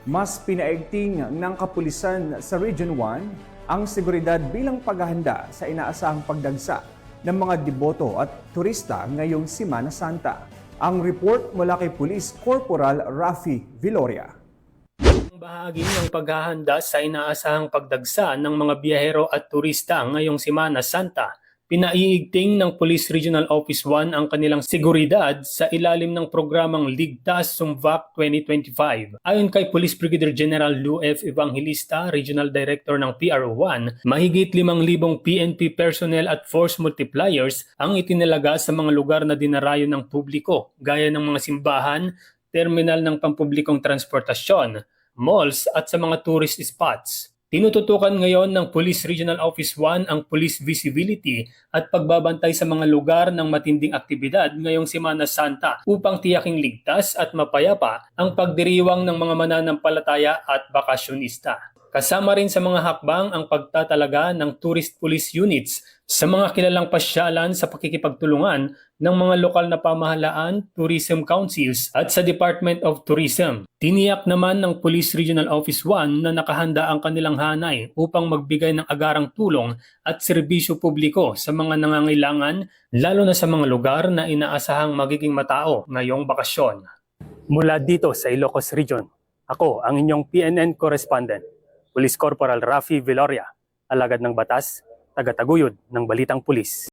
Mas pinaigting ng kapulisan sa Region 1 ang seguridad bilang paghahanda sa inaasahang pagdagsa ng mga deboto at turista ngayong Semana Santa. Ang report mula kay Police Corporal Rafi Viloria. Bahagi ng paghahanda sa inaasahang pagdagsa ng mga biyahero at turista ngayong Semana Santa, pinaiigting ng Police Regional Office 1 ang kanilang seguridad sa ilalim ng programang Ligtas Sumvac 2025. Ayon kay Police Brigadier General Lou F. Evangelista, Regional Director ng PRO1, mahigit 5,000 PNP personnel at force multipliers ang itinalaga sa mga lugar na dinarayo ng publiko, gaya ng mga simbahan, terminal ng pampublikong transportasyon, malls at sa mga tourist spots. Tinututukan ngayon ng Police Regional Office 1 ang police visibility at pagbabantay sa mga lugar ng matinding aktibidad ngayong Semana Santa upang tiyaking ligtas at mapayapa ang pagdiriwang ng mga mananampalataya at bakasyonista. Kasama rin sa mga hakbang ang pagtatalaga ng tourist police units sa mga kilalang pasyalan sa pakikipagtulungan ng mga lokal na pamahalaan, tourism councils at sa Department of Tourism. Tiniyak naman ng Police Regional Office 1 na nakahanda ang kanilang hanay upang magbigay ng agarang tulong at serbisyo publiko sa mga nangangailangan, lalo na sa mga lugar na inaasahang magiging matao ngayong bakasyon. Mula dito sa Ilocos Region, ako ang inyong PNN correspondent, Police Corporal Rafi Viloria, alagad ng batas, tagataguyod ng Balitang Pulis.